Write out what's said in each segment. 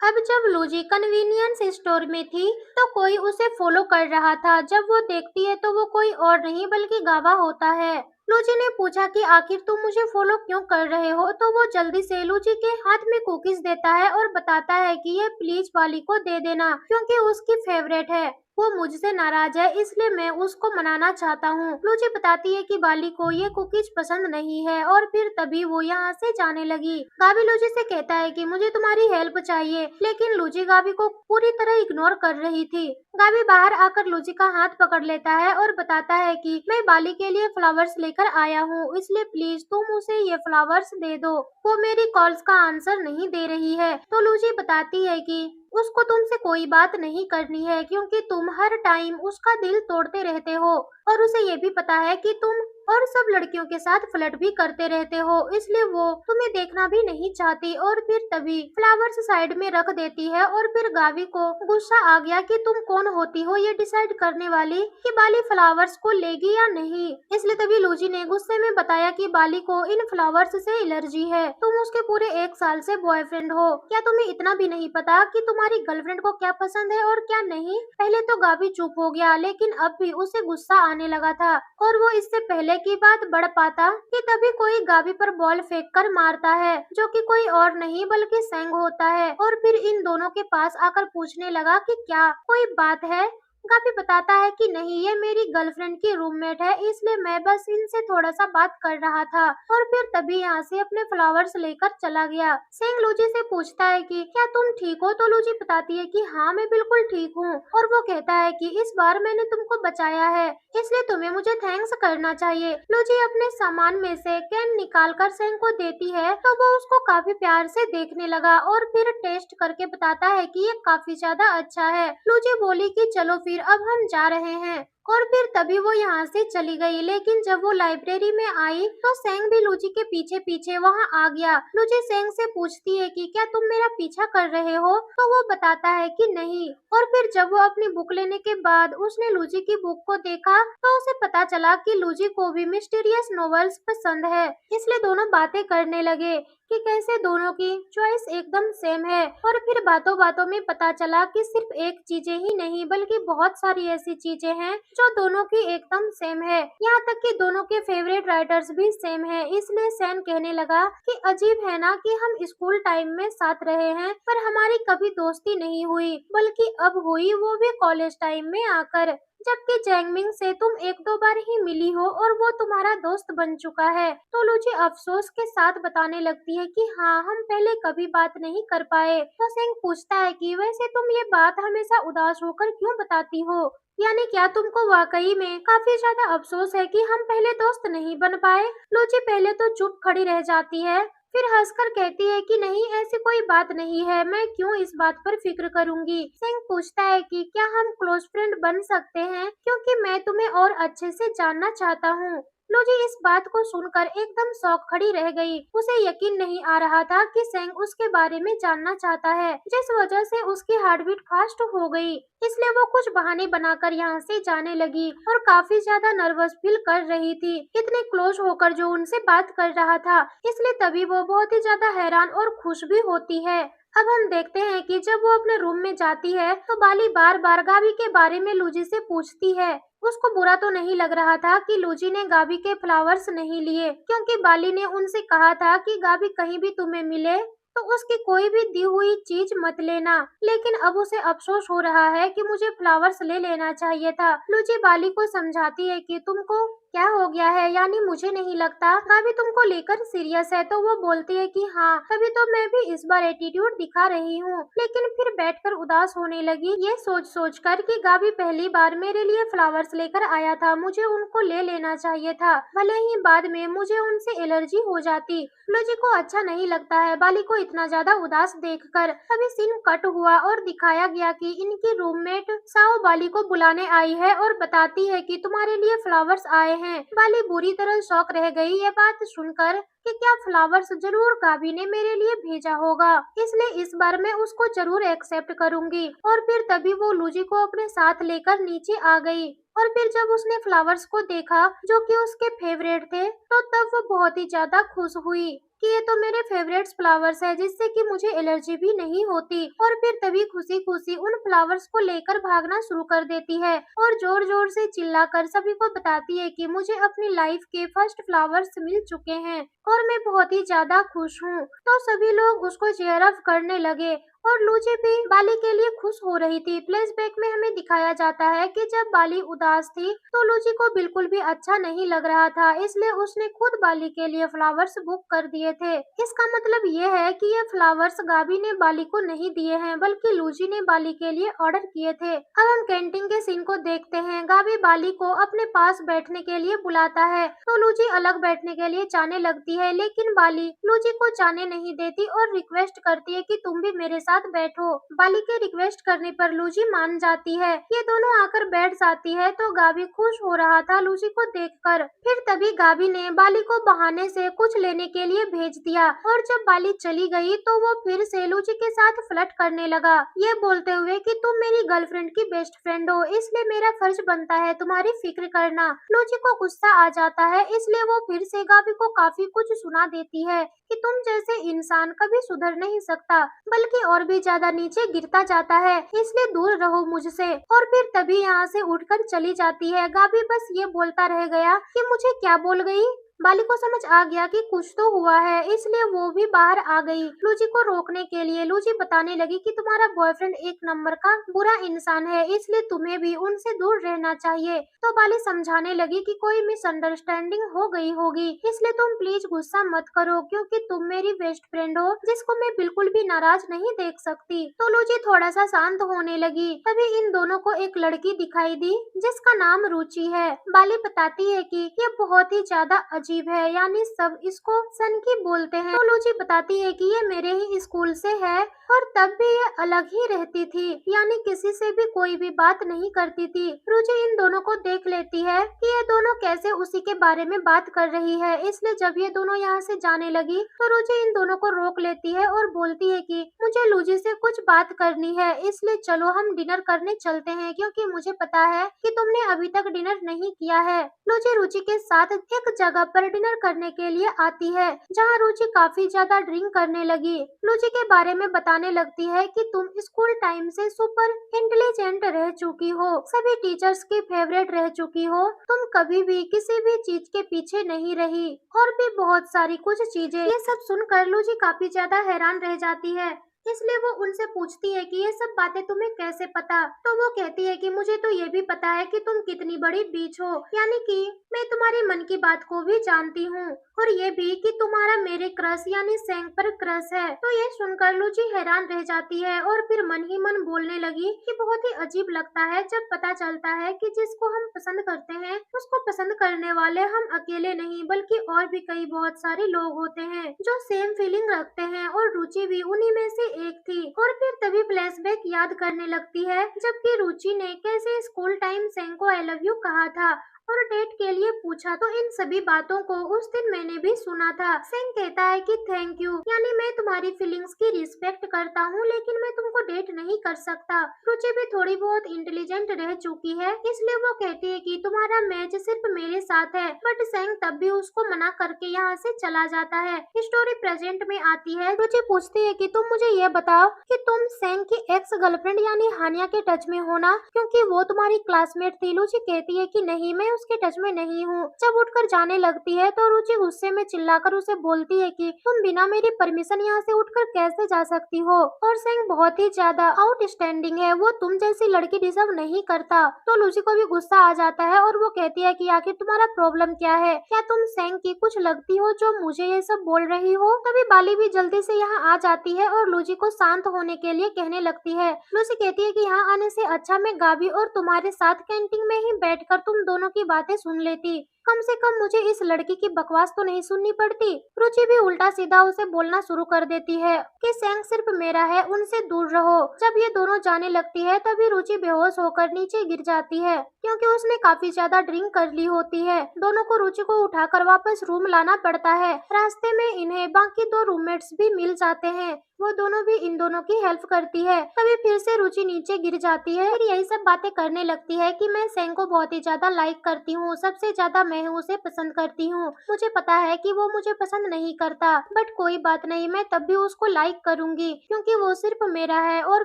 अब जब लूजी convenience store में थी तो कोई उसे फॉलो कर रहा था। जब वो देखती है तो वो कोई और नहीं बल्कि गावा होता है। लूजी ने पूछा कि आखिर तुम मुझे फॉलो क्यों कर रहे हो, तो वो जल्दी से लूजी के हाथ में कुकीज देता है और बताता है कि ये प्लीज बाली को दे देना क्योंकि उसकी फेवरेट है। वो मुझसे नाराज है इसलिए मैं उसको मनाना चाहता हूँ। लूजी बताती है कि बाली को ये कुकीज पसंद नहीं है और फिर तभी वो यहाँ से जाने लगी। गावी लूजी से कहता है कि मुझे तुम्हारी हेल्प चाहिए, लेकिन लूजी गावी को पूरी तरह इग्नोर कर रही थी। गावी बाहर आकर लूजी का हाथ पकड़ लेता है और बताता है कि मैं बाली के लिए फ्लावर्स लेकर आया हूँ, इसलिए प्लीज तुम उसे ये फ्लावर्स दे दो। वो मेरी कॉल्स का आंसर नहीं दे रही है तो लूजी बताती है कि उसको तुमसे कोई बात नहीं करनी है क्योंकि तुम हर टाइम उसका दिल तोड़ते रहते हो और उसे ये भी पता है कि तुम और सब लड़कियों के साथ फ्लर्ट भी करते रहते हो, इसलिए वो तुम्हें देखना भी नहीं चाहती। और फिर तभी फ्लावर्स साइड में रख देती है और फिर गावी को गुस्सा आ गया कि तुम कौन होती हो ये डिसाइड करने वाली कि बाली फ्लावर्स को लेगी या नहीं। इसलिए तभी लूजी ने गुस्से में बताया कि बाली को इन फ्लावर्स से एलर्जी है। तुम उसके पूरे 1 साल से बॉयफ्रेंड हो, क्या तुम्हें इतना भी नहीं पता कि तुम्हारी गर्लफ्रेंड को क्या पसंद है और क्या नहीं। पहले तो गावी चुप हो गया, लेकिन अब भी उसे गुस्सा आने लगा था और वो इससे पहले की बात बढ़ पाता कि तभी कोई गावी पर बॉल फेंक कर मारता है, जो कि कोई और नहीं बल्कि सेंग होता है। और फिर इन दोनों के पास आकर पूछने लगा कि क्या कोई बात है। गावी बताता है कि नहीं, ये मेरी गर्लफ्रेंड की रूममेट है, इसलिए मैं बस इनसे थोड़ा सा बात कर रहा था। और फिर तभी यहाँ से अपने फ्लावर्स लेकर चला गया। सेंग लूजी से पूछता है कि क्या तुम ठीक हो, तो लूजी बताती है कि हाँ मैं बिल्कुल ठीक हूँ। और वो कहता है कि इस बार मैंने तुमको बचाया है, इसलिए तुम्हें मुझे थैंक्स करना चाहिए। लूजी अपने सामान में से कैन निकाल कर सेंग को देती है तो वो उसको काफी प्यार से देखने लगा और फिर टेस्ट करके बताता है कि ये काफी ज्यादा अच्छा है। लूजी बोली कि चलो फिर अब हम जा रहे हैं। और फिर तभी वो यहाँ से चली गई, लेकिन जब वो लाइब्रेरी में आई तो सेंग भी लूजी के पीछे पीछे वहाँ आ गया। लूजी सेंग से पूछती है कि क्या तुम मेरा पीछा कर रहे हो, तो वो बताता है कि नहीं। और फिर जब वो अपनी बुक लेने के बाद उसने लूजी की बुक को देखा तो उसे पता चला कि लूजी को भी मिस्टीरियस नॉवेल्स पसंद है, इसलिए दोनों बातें करने लगे कि कैसे दोनों की चॉइस एकदम सेम है। और फिर बातों बातों में पता चला कि सिर्फ एक चीजें ही नहीं बल्कि बहुत सारी ऐसी चीजें हैं जो दोनों की एकदम सेम है, यहाँ तक कि दोनों के फेवरेट राइटर्स भी सेम है। इसलिए सैन कहने लगा कि अजीब है ना कि हम स्कूल टाइम में साथ रहे हैं पर हमारी कभी दोस्ती नहीं हुई, बल्कि अब हुई, वो भी कॉलेज टाइम में आकर, जबकि जैंगमिंग से तुम 1-2 बार ही मिली हो और वो तुम्हारा दोस्त बन चुका है। तो लूजी अफसोस के साथ बताने लगती है कि हाँ, हम पहले कभी बात नहीं कर पाए। तो सेंग पूछता है कि वैसे तुम ये बात हमेशा उदास होकर क्यों बताती हो, यानी क्या तुमको वाकई में काफी ज्यादा अफसोस है कि हम पहले दोस्त नहीं बन पाए। लूची पहले तो चुप खड़ी रह जाती है, फिर हंसकर कहती है कि नहीं, ऐसी कोई बात नहीं है, मैं क्यों इस बात पर फिक्र करूंगी। सिंह पूछता है कि क्या हम क्लोज फ्रेंड बन सकते हैं क्योंकि मैं तुम्हें और अच्छे से जानना चाहता हूँ। लूजी इस बात को सुनकर एकदम शॉक खड़ी रह गई। उसे यकीन नहीं आ रहा था कि सेंग उसके बारे में जानना चाहता है, जिस वजह से उसकी हार्ट बीट फास्ट हो गई। इसलिए वो कुछ बहाने बनाकर यहाँ से जाने लगी और काफी ज्यादा नर्वस फील कर रही थी, इतने क्लोज होकर जो उनसे बात कर रहा था। इसलिए तभी वो बहुत ही ज्यादा हैरान और खुश भी होती है। अब हम देखते हैं कि जब वो अपने रूम में जाती है तो बाली बार बार गावी के बारे में लूजी से पूछती है। उसको बुरा तो नहीं लग रहा था कि लूजी ने गावी के फ्लावर्स नहीं लिए, क्योंकि बाली ने उनसे कहा था कि गावी कहीं भी तुम्हें मिले तो उसकी कोई भी दी हुई चीज मत लेना। लेकिन अब उसे अफसोस हो रहा है कि मुझे फ्लावर्स ले लेना चाहिए था। लूजी बाली को समझाती है कि तुमको क्या हो गया है, यानी मुझे नहीं लगता गावी तुमको लेकर सीरियस है। तो वो बोलती है कि हाँ, तभी तो मैं भी इस बार एटीट्यूड दिखा रही हूँ। लेकिन फिर बैठकर उदास होने लगी, ये सोच सोच कर कि गावी पहली बार मेरे लिए फ्लावर्स लेकर आया था, मुझे उनको ले लेना चाहिए था, भले ही बाद में मुझे उनसे एलर्जी हो जाती। लूजी को अच्छा नहीं लगता है बाली को इतना ज्यादा उदास देखकर। तभी सीन कट हुआ और दिखाया गया कि इनकी रूममेट साओ बाली को बुलाने आई है और बताती है कि तुम्हारे लिए फ्लावर्स आए हैं। बाली बुरी तरह शॉक रह गई ये बात सुनकर कि क्या फ्लावर्स जरूर गावी ने मेरे लिए भेजा होगा, इसलिए इस बार मैं उसको जरूर एक्सेप्ट करूंगी। और फिर तभी वो लूजी को अपने साथ लेकर नीचे आ गई। और फिर जब उसने फ्लावर्स को देखा जो कि उसके फेवरेट थे, तो तब वो बहुत ही ज्यादा खुश हुई। कि ये तो मेरे फेवरेट्स फ्लावर्स है जिससे कि मुझे एलर्जी भी नहीं होती, और फिर तभी खुशी खुशी उन फ्लावर्स को लेकर भागना शुरू कर देती है और जोर जोर से चिल्लाकर सभी को बताती है कि मुझे अपनी लाइफ के फर्स्ट फ्लावर्स मिल चुके हैं और मैं बहुत ही ज्यादा खुश हूँ। तो सभी लोग उसको चीयर अप करने लगे और लूची भी बाली के लिए खुश हो रही थी। फ्लैशबैक में हमें दिखाया जाता है कि जब बाली उदास थी तो लूची को बिल्कुल भी अच्छा नहीं लग रहा था, इसलिए उसने खुद बाली के लिए फ्लावर्स बुक कर दिए थे। इसका मतलब ये है कि ये फ्लावर्स गाबी ने बाली को नहीं दिए हैं बल्कि लूची ने बाली के लिए ऑर्डर किए थे। अब हम कैंटीन के सीन को देखते हैं। गाबी बाली को अपने पास बैठने के लिए बुलाता है तो लूची अलग बैठने के लिए जाने लगती है, लेकिन बाली लूची को जाने नहीं देती और रिक्वेस्ट करती है कि तुम भी मेरे साथ बैठो। बाली के रिक्वेस्ट करने पर लूची मान जाती है। ये दोनों आकर बैठ जाती है तो गाबी खुश हो रहा था लूची को देखकर। फिर तभी गाबी ने बाली को बहाने से कुछ लेने के लिए भेज दिया और जब बाली चली गई तो वो फिर से लूची के साथ फ्लर्ट करने लगा, ये बोलते हुए कि तुम मेरी गर्लफ्रेंड की बेस्ट फ्रेंड हो, इसलिए मेरा फर्ज बनता है तुम्हारी फिक्र करना। लूची को गुस्सा आ जाता है, इसलिए वो फिर से गाबी को काफी कुछ सुना देती है कि तुम जैसे इंसान कभी सुधर नहीं सकता बल्कि और भी ज्यादा नीचे गिरता जाता है, इसलिए दूर रहो मुझसे। और फिर तभी यहाँ से उठकर चली जाती है। गाबी बस ये बोलता रह गया कि मुझे क्या बोल गई। बाली को समझ आ गया कि कुछ तो हुआ है, इसलिए वो भी बाहर आ गई लूची को रोकने के लिए। लूची बताने लगी कि तुम्हारा बॉयफ्रेंड एक नंबर का बुरा इंसान है, इसलिए तुम्हें भी उनसे दूर रहना चाहिए। तो बाली समझाने लगी कि कोई मिसअंडरस्टैंडिंग हो गई होगी, इसलिए तुम प्लीज गुस्सा मत करो क्योंकि तुम मेरी बेस्ट फ्रेंड हो जिसको मैं बिल्कुल भी नाराज नहीं देख सकती। तो लूची थोड़ा सा शांत होने लगी। तभी इन दोनों को एक लड़की दिखाई दी जिसका नाम रुचि है। बाली बताती है कि ये बहुत ही ज्यादा अजीब है, यानी सब इसको सनकी बोलते हैं। तो लूची बताती है कि ये मेरे ही स्कूल से है और तब भी ये अलग ही रहती थी, यानी किसी से भी कोई भी बात नहीं करती थी। रुचि इन दोनों को देख लेती है कि ये दोनों कैसे उसी के बारे में बात कर रही है, इसलिए जब ये दोनों यहाँ से जाने लगी तो रुचि इन दोनों को रोक लेती है और बोलती है कि मुझे लूची से कुछ बात करनी है, इसलिए चलो हम डिनर करने चलते हैं क्योंकि मुझे पता है कि तुमने अभी तक डिनर नहीं किया है। लूची रुचि के साथ एक जगह पर डिनर करने के लिए आती है जहाँ रुचि काफी ज्यादा ड्रिंक करने लगी। लूची के बारे में बताने लगती है कि तुम स्कूल टाइम से सुपर इंटेलिजेंट रह चुकी हो, सभी टीचर्स की फेवरेट रह चुकी हो, तुम कभी भी किसी भी चीज के पीछे नहीं रही और भी बहुत सारी कुछ चीजें। ये सब सुनकर लूची काफी ज्यादा हैरान रह जाती है, इसलिए वो उनसे पूछती है कि ये सब बातें तुम्हें कैसे पता। तो वो कहती है कि मुझे तो ये भी पता है कि तुम कितनी बड़ी बीच हो, यानी कि मैं तुम्हारे मन की बात को भी जानती हूँ और ये भी कि तुम्हारा मेरे क्रश यानी सेंग पर क्रश है। तो ये सुनकर लूची हैरान रह जाती है और फिर मन ही मन बोलने लगी कि बहुत ही अजीब लगता है जब पता चलता है कि जिसको हम पसंद करते हैं उसको पसंद करने वाले हम अकेले नहीं बल्कि और भी कई बहुत सारे लोग होते हैं जो सेम फीलिंग रखते हैं, और रुचि भी उन्हीं में से एक थी। और फिर तभी फ्लैशबैक याद करने लगती है जबकि रुचि ने कैसे स्कूल टाइम सेंग को आई लव यू कहा था और डेट के लिए पूछा। तो इन सभी बातों को उस दिन मैंने भी सुना था। सेंग कहता है कि थैंक यू, यानी मैं तुम्हारी फीलिंग्स की रिस्पेक्ट करता हूँ लेकिन मैं तुमको डेट नहीं कर सकता। रुचि भी थोड़ी बहुत इंटेलिजेंट रह चुकी है, इसलिए वो कहती है कि तुम्हारा मैच सिर्फ मेरे साथ है, बट सेंग तब भी उसको मना करके यहाँ से चला जाता है। स्टोरी प्रेजेंट में आती है। रुचि पूछती है कि तुम मुझे ये बताओ कि तुम सेंग की एक्स गर्लफ्रेंड यानी हानिया के टच में हो ना, क्योंकि वो तुम्हारी क्लासमेट थी। रुचि कहती है कि नहीं, मैं उसके टच में नहीं हूँ। जब उठकर जाने लगती है तो रुचि गुस्से में चिल्लाकर उसे बोलती है कि तुम बिना मेरी परमिशन यहाँ से उठकर कैसे जा सकती हो, और सेंग बहुत ही ज्यादा आउटस्टैंडिंग है, वो तुम जैसी लड़की डिजर्व नहीं करता। तो लूची को भी गुस्सा आ जाता है और वो कहती है कि आखिर तुम्हारा प्रॉब्लम क्या है, क्या तुम सेंग की कुछ लगती हो जो मुझे ये सब बोल रही हो। तभी बाली भी जल्दी से यहाँ आ जाती है और लूची को शांत होने के लिए कहने लगती है। लूची कहती है कि यहाँ आने से अच्छा मैं गाबी और तुम्हारे साथ कैंटीन में ही बैठकर तुम दोनों की बातें सुन लेती, कम से कम मुझे इस लड़की की बकवास तो नहीं सुननी पड़ती। रुचि भी उल्टा सीधा उसे बोलना शुरू कर देती है कि सेंग सिर्फ मेरा है, उनसे दूर रहो। जब ये दोनों जाने लगती है तभी रुचि बेहोश होकर नीचे गिर जाती है। क्योंकि उसने काफी ज्यादा ड्रिंक कर ली होती है। दोनों को रुचि को उठाकर वापस रूम लाना पड़ता है। रास्ते में इन्हें बाकी दो रूममेट्स भी मिल जाते हैं। वो दोनों भी इन दोनों की हेल्प करती है। तभी फिर से रुचि नीचे गिर जाती है और यही सब बातें करने लगती है कि मैं सेंग को बहुत ही ज्यादा लाइक करती हूँ, सबसे ज्यादा मैं उसे पसंद करती हूँ। मुझे पता है कि वो मुझे पसंद नहीं करता, बट कोई बात नहीं, मैं तब भी उसको लाइक करूंगी क्योंकि वो सिर्फ मेरा है। और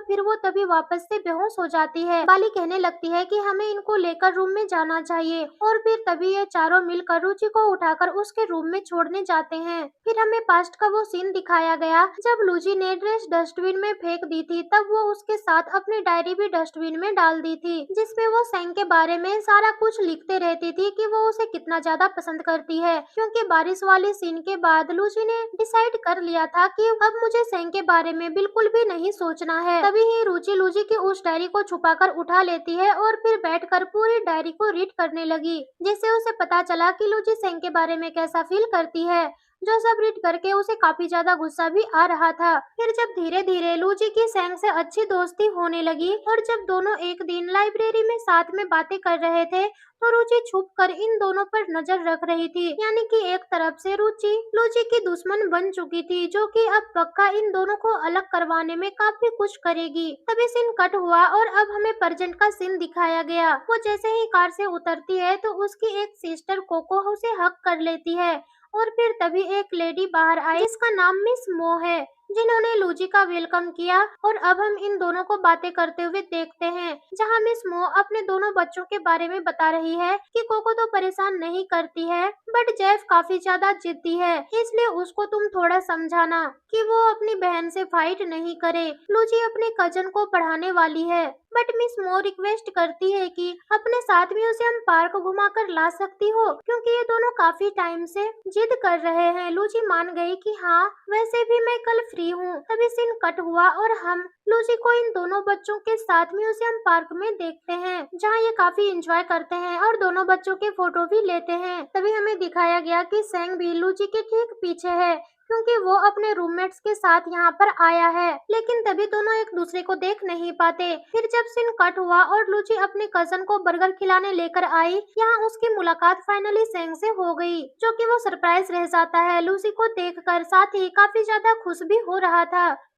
फिर वो तभी वापस से बेहोश हो जाती है। बाली कहने लगती है कि हमें इनको लेकर रूम में जाना चाहिए और फिर तभी ये चारों मिलकर रुचि को उठाकर उसके रूम में छोड़ने जाते हैं। फिर हमें पास्ट का वो सीन दिखाया गया जब लूजी ने ड्रेस डस्टबिन में फेंक दी थी। तब वो उसके साथ अपनी डायरी भी डस्टबिन में डाल दी थी, जिसमें वो सेंग के बारे में सारा कुछ लिखते रहती थी कि वो उसे कितना ज्यादा पसंद करती है। क्योंकि बारिश वाले सीन के बाद लूजी ने डिसाइड कर लिया था कि अब मुझे सेंग के बारे में बिल्कुल भी नहीं सोचना है। तभी ही रुचि लूजी की उस डायरी को छुपाकर उठा लेती है और फिर बैठकर पूरी डायरी को रीड करने लगी, जिससे उसे पता चला कि लूजी सेंग के बारे में कैसा फील करती है, जो सब रीड करके उसे काफी ज्यादा गुस्सा भी आ रहा था। फिर जब धीरे धीरे लूजी की सेंग से अच्छी दोस्ती होने लगी और जब दोनों एक दिन लाइब्रेरी में साथ में बातें कर रहे थे, तो रुचि छुप कर इन दोनों पर नजर रख रही थी। यानी कि एक तरफ से रुचि लूजी की दुश्मन बन चुकी थी, जो कि अब पक्का इन दोनों को अलग करवाने में काफी कुछ करेगी। तभी सीन कट हुआ और अब हमें प्रेजेंट का सीन दिखाया गया। वो जैसे ही कार से उतरती है तो उसकी एक सिस्टर कोको उसे हक कर लेती है और फिर तभी एक लेडी बाहर आई जिसका नाम मिस मो है, जिन्होंने लूजी का वेलकम किया। और अब हम इन दोनों को बातें करते हुए देखते हैं, जहां मिस मो अपने दोनों बच्चों के बारे में बता रही है कि कोको तो परेशान नहीं करती है, बट जेफ काफी ज्यादा जिद्दी है, इसलिए उसको तुम थोड़ा समझाना कि वो अपनी बहन से फाइट नहीं करे। लूजी अपने कजन को पढ़ाने वाली है, बट मिस मो रिक्वेस्ट करती है कि अपने साथ में उसे हम पार्क घुमा कर ला सकती हो, क्योंकि ये दोनों काफी टाइम से जिद कर रहे हैं। लूजी मान गई कि हाँ, वैसे भी मैं कल फ्री हूँ। तभी सीन कट हुआ और हम लूजी को इन दोनों बच्चों के साथ म्यूजियम पार्क में देखते हैं, जहाँ ये काफी एंजॉय करते हैं और दोनों बच्चों के फोटो भी लेते हैं। तभी हमें दिखाया गया कि सेंग भी लूजी के ठीक पीछे है, क्योंकि वो अपने रूममेट्स के साथ यहाँ पर आया है, लेकिन तभी दोनों एक दूसरे को देख नहीं पाते। फिर जब सीन कट हुआ और लूची अपने कजन को बर्गर खिलाने लेकर आई, यहाँ उसकी मुलाकात फाइनली सेंग से हो गई, जो कि वो सरप्राइज रह जाता है लूसी को देखकर, साथ ही काफी ज्यादा खुश भी हो रहा था।